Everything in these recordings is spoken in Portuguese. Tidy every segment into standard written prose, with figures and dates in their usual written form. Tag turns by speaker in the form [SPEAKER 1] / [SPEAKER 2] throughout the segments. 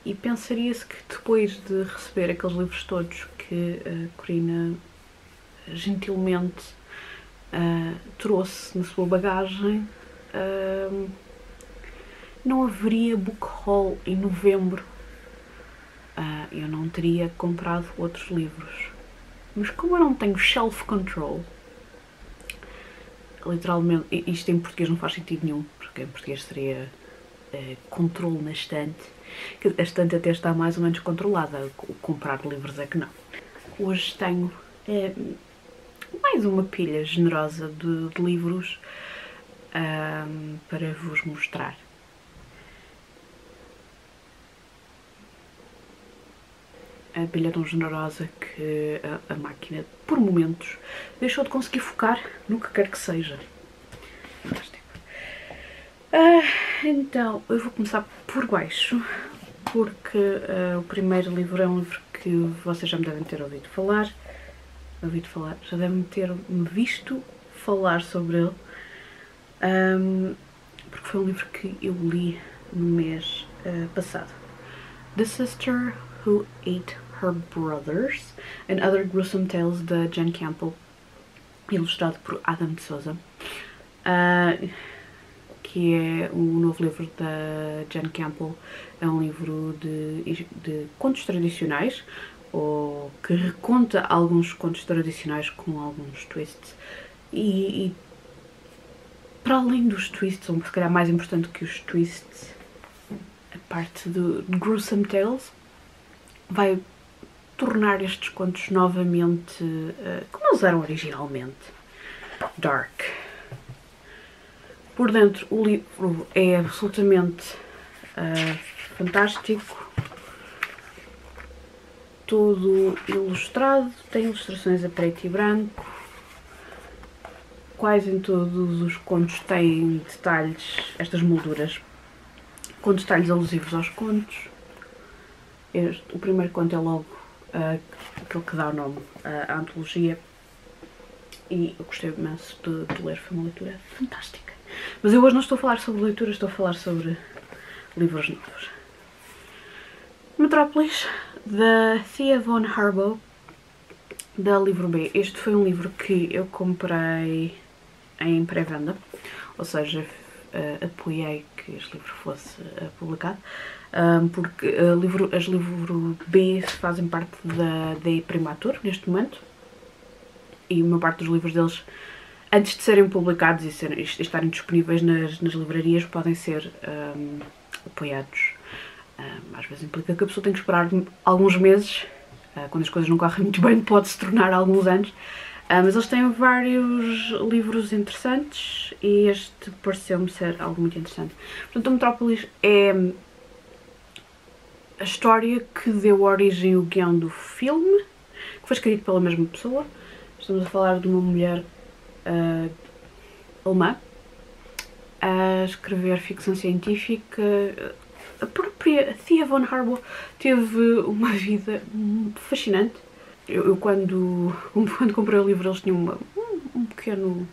[SPEAKER 1] E pensaria-se que depois de receber aqueles livros todos que a Corina gentilmente trouxe na sua bagagem, não haveria book haul em novembro. Eu não teria comprado outros livros. Mas como eu não tenho shelf control, literalmente, isto em português não faz sentido nenhum, porque em português seria controle na estante, que a estante até está mais ou menos controlada, comprar livros é que não. Hoje tenho mais uma pilha generosa de livros para vos mostrar. A pilha tão generosa que a máquina, por momentos, deixou de conseguir focar no que quer que seja. Fantástico. Então, eu vou começar por baixo, porque o primeiro livro é um livro que vocês já me devem ter ouvido falar, já devem ter me visto falar sobre ele, porque foi um livro que eu li no mês passado. The Sister Who Ate Her Brothers and Other Gruesome Tales, da Jen Campbell, ilustrado por Adam de Souza, que é o novo livro da Jen Campbell. É um livro de contos tradicionais, ou que reconta alguns contos tradicionais com alguns twists. E para além dos twists, ou se calhar mais importante que os twists, a parte do Gruesome Tales vai tornar estes contos novamente como eles eram originalmente, dark. Por dentro, o livro é absolutamente fantástico, todo ilustrado, tem ilustrações a preto e branco, quase em todos os contos têm detalhes, estas molduras, com detalhes alusivos aos contos. O primeiro conto é logo aquele que dá o nome à antologia, e eu gostei imenso de ler, foi uma leitura fantástica. Mas eu hoje não estou a falar sobre leitura, estou a falar sobre livros novos. Metrópolis, da Thea von Harbou, da Livro B. Este foi um livro que eu comprei em pré-venda, ou seja, apoiei que este livro fosse publicado, porque as Livro B fazem parte da Primatur neste momento, e uma parte dos livros deles, antes de serem publicados e estarem disponíveis nas livrarias, podem ser apoiados. Às vezes implica que a pessoa tem que esperar alguns meses, quando as coisas não correm muito bem pode-se tornar alguns anos, mas eles têm vários livros interessantes e este pareceu-me ser algo muito interessante. Portanto, a Metrópolis é a história que deu origem ao guião do filme, que foi escrito pela mesma pessoa. Estamos a falar de uma mulher alemã a escrever ficção científica. A própria Thea von Harbou teve uma vida fascinante. Eu quando comprei o livro, eles tinham um pequeno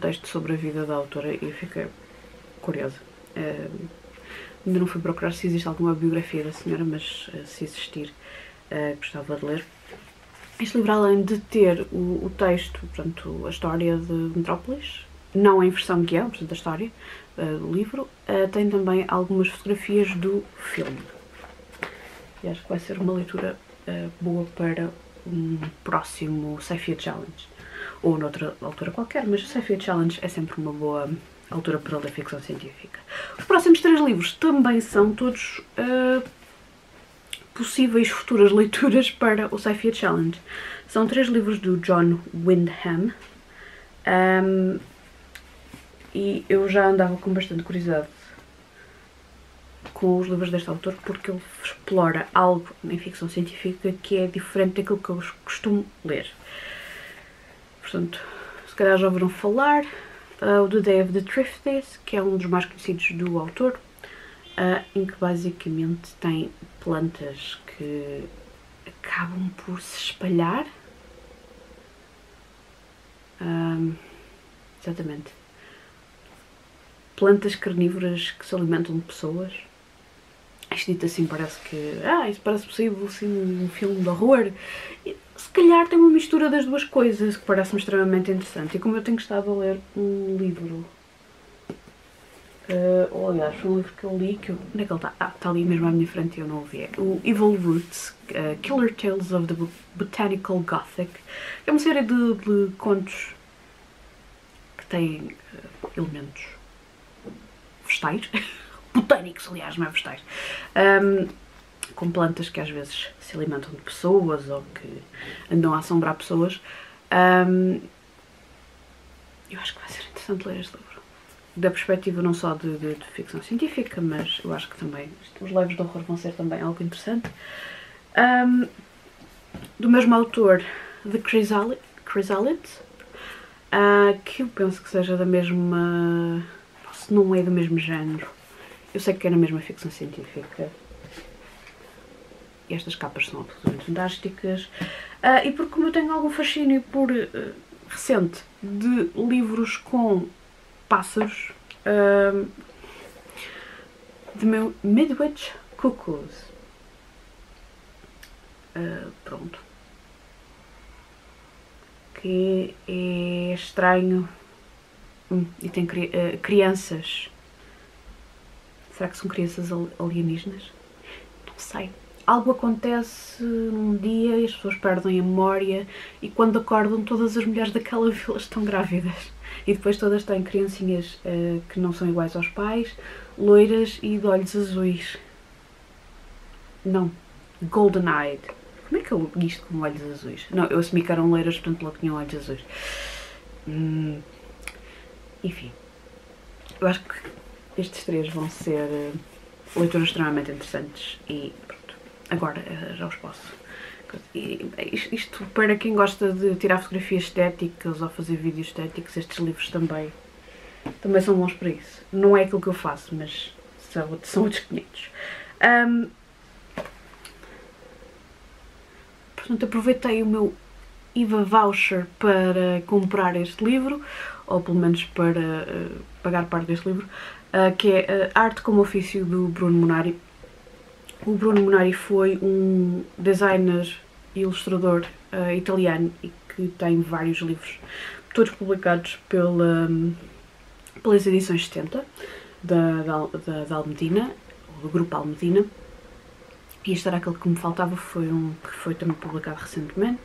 [SPEAKER 1] texto sobre a vida da autora e eu fiquei curiosa. Ainda não fui procurar se existe alguma biografia da senhora, mas se existir, gostava de ler. Este livro, além de ter o texto, portanto, a história de Metrópolis, não em versão guião, portanto, a história do livro, tem também algumas fotografias do filme. E acho que vai ser uma leitura boa para um próximo Sci-Fi Challenge, ou noutra altura qualquer, mas o Sci-Fi Challenge é sempre uma boa altura para ler ficção científica. Os próximos 3 livros também são todos possíveis futuras leituras para o Sci-Fi Challenge. São 3 livros do John Wyndham, e eu já andava com bastante curiosidade com os livros deste autor, porque ele explora algo em ficção científica que é diferente daquilo que eu costumo ler. Portanto, se calhar já ouviram falar, o The Day of the Thrifties, que é um dos mais conhecidos do autor, em que basicamente tem plantas que acabam por se espalhar. Exatamente. Plantas carnívoras que se alimentam de pessoas. Isto dito assim parece que, isso parece possível, assim, um filme de horror. Se calhar tem uma mistura das duas coisas que parece-me extremamente interessante. E como eu tenho estado a ler um livro, ou aliás, foi um livro que eu li, onde é que ele está? Está ali mesmo à minha frente e eu não o vi. O Evil Roots, Killer Tales of the Botanical Gothic. É uma série de contos que têm elementos vegetais. Botânicos, aliás, não é vegetais. Com plantas que às vezes se alimentam de pessoas ou que andam a assombrar pessoas. Eu acho que vai ser interessante ler este livro. Da perspectiva não só de ficção científica, mas eu acho que também os livros de horror vão ser também algo interessante. Do mesmo autor, The Chrysalid, que eu penso que seja da mesma... se não é do mesmo género. Eu sei que é na mesma ficção científica. E estas capas são absolutamente fantásticas. E porque como eu tenho algum fascínio por recente de livros com pássaros, The Midwich Cuckoos. Pronto. Que é estranho. E tem crianças. Será que são crianças alienígenas? Não sei. Algo acontece num dia e as pessoas perdem a memória e quando acordam todas as mulheres daquela vila estão grávidas. E depois todas têm criancinhas que não são iguais aos pais, loiras e de olhos azuis. Não. Golden-eyed. Como é que eu li isto com olhos azuis? Não, eu assumi que eram loiras, portanto logo tinham olhos azuis. Enfim. Eu acho que estes três vão ser leituras extremamente interessantes e pronto, agora já os posso. Isto para quem gosta de tirar fotografias estéticas ou fazer vídeos estéticos, estes livros também são bons para isso. Não é aquilo que eu faço, mas são outros 500. Portanto, aproveitei o meu IVA voucher para comprar este livro, ou pelo menos para pagar parte deste livro, que é Arte como Ofício, do Bruno Munari. O Bruno Munari foi um designer e ilustrador italiano e que tem vários livros, todos publicados pelas edições 70 da Almedina, ou do grupo Almedina. E este era aquele que me faltava, foi um que foi também publicado recentemente.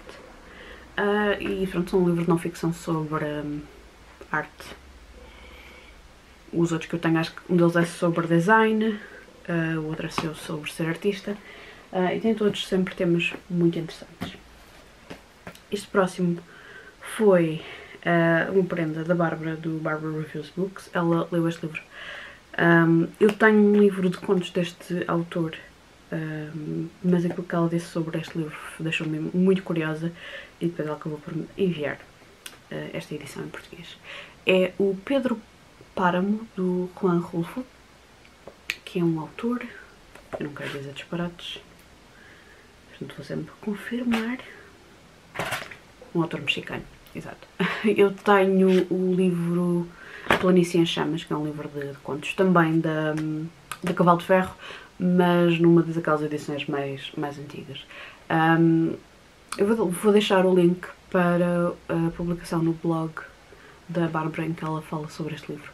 [SPEAKER 1] E pronto, são um livro de não ficção sobre arte. Os outros que eu tenho, acho que um deles é sobre design, o outro é sobre ser artista, e tem todos sempre temas muito interessantes. Este próximo foi uma prenda da Bárbara, do Barbara Reviews Books. Ela leu este livro. Eu tenho um livro de contos deste autor, mas aquilo que ela disse sobre este livro deixou-me muito curiosa e depois ela acabou por me enviar esta edição em português. É o Pedro Páramo, do Juan Rulfo, que é um autor, eu não quero dizer disparates, portanto vou sempre confirmar, um autor mexicano, exato. Eu tenho o livro Planície em Chamas, que é um livro de contos, também da Cavalo de Ferro, mas numa daquelas edições mais antigas. Eu vou deixar o link para a publicação no blog da Bárbara em que ela fala sobre este livro.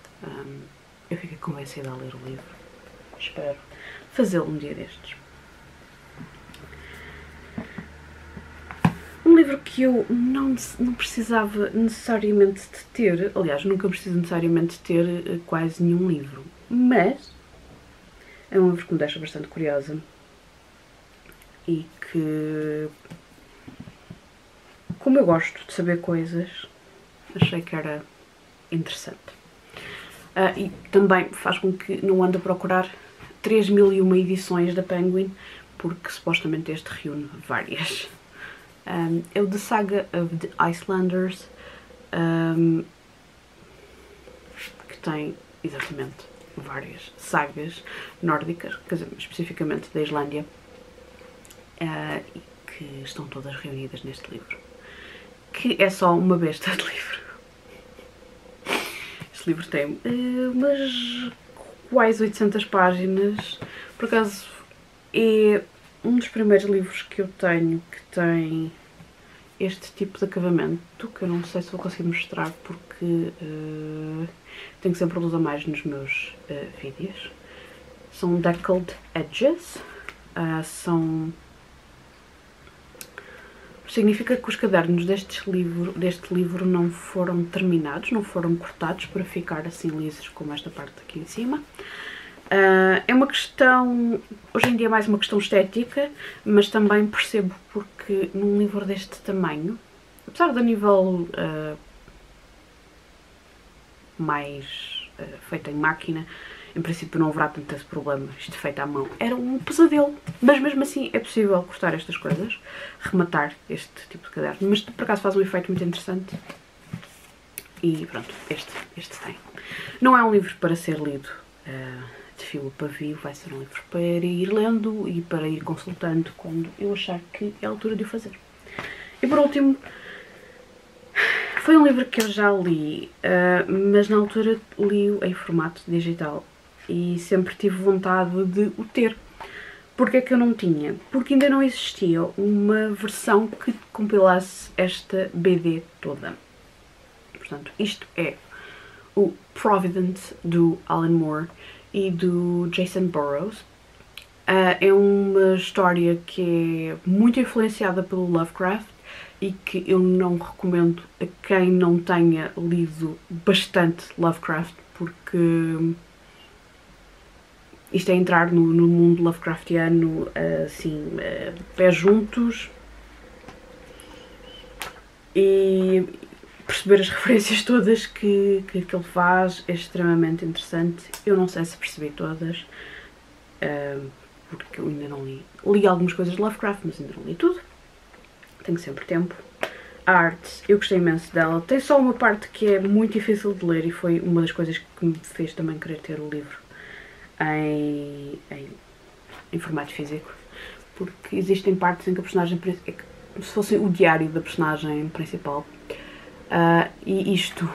[SPEAKER 1] Eu fiquei convencida a ler o livro. Espero fazê-lo um dia destes. Um livro que eu não precisava necessariamente de ter, aliás, nunca preciso necessariamente de ter quase nenhum livro, mas é um livro que me deixa bastante curiosa e que, como eu gosto de saber coisas, achei que era interessante. E também faz com que não ande a procurar 3001 edições da Penguin, porque supostamente este reúne várias. É o The Saga of the Icelanders, que tem exatamente várias sagas nórdicas, quer dizer, especificamente da Islândia, e que estão todas reunidas neste livro, que é só uma besta de livro. Este livro tem umas quase 800 páginas, por acaso é um dos primeiros livros que eu tenho que tem este tipo de acabamento, que eu não sei se vou conseguir mostrar porque tenho sempre luz a mais nos meus vídeos. São deckled edges, significa que os cadernos deste livro não foram terminados, não foram cortados para ficar assim lisos como esta parte aqui em cima. É uma questão, hoje em dia é mais uma questão estética, mas também percebo porque num livro deste tamanho, apesar do nível mais feito em máquina, em princípio não haverá tanto esse problema, isto feito à mão era um pesadelo, mas mesmo assim é possível cortar estas coisas, rematar este tipo de caderno, mas por acaso faz um efeito muito interessante e pronto, este tem. Não é um livro para ser lido de fio a pavio, vai ser um livro para ir lendo e para ir consultando quando eu achar que é a altura de o fazer. E por último, foi um livro que eu já li, mas na altura li-o em formato digital e sempre tive vontade de o ter. Porquê é que eu não tinha? Porque ainda não existia uma versão que compilasse esta BD toda. Portanto, isto é o Providence do Alan Moore e do Jason Burroughs. É uma história que é muito influenciada pelo Lovecraft e que eu não recomendo a quem não tenha lido bastante Lovecraft, porque isto é entrar no mundo Lovecraftiano assim, pés juntos, e perceber as referências todas que ele faz é extremamente interessante. Eu não sei se percebi todas, porque eu ainda não li. Li algumas coisas de Lovecraft, mas ainda não li tudo. Tenho sempre tempo. A arte, eu gostei imenso dela. Tem só uma parte que é muito difícil de ler e foi uma das coisas que me fez também querer ter o livro em formato físico, porque existem partes em que a personagem é como se fosse o diário da personagem principal, e isto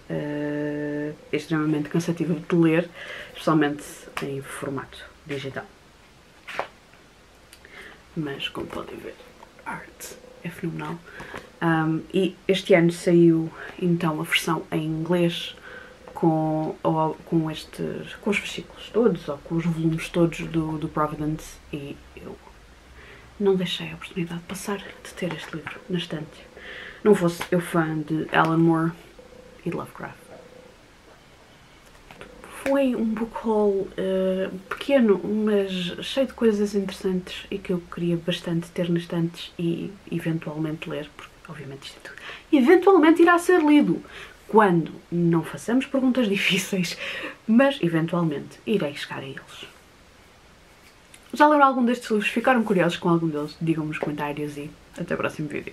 [SPEAKER 1] é extremamente cansativo de ler, especialmente em formato digital. Mas como podem ver, a arte é fenomenal. E este ano saiu então a versão em inglês com os fascículos todos, ou com os volumes todos do Providence, e eu não deixei a oportunidade de passar de ter este livro na estante. Não fosse eu fã de Alan Moore e Lovecraft. Foi um book haul pequeno, mas cheio de coisas interessantes e que eu queria bastante ter nas estantes e eventualmente ler, porque obviamente isto é tudo. Eventualmente irá ser lido, quando não façamos perguntas difíceis, mas eventualmente irei chegar a eles. Já leram algum destes livros? Ficaram curiosos com algum deles? Digam-me nos comentários e até o próximo vídeo.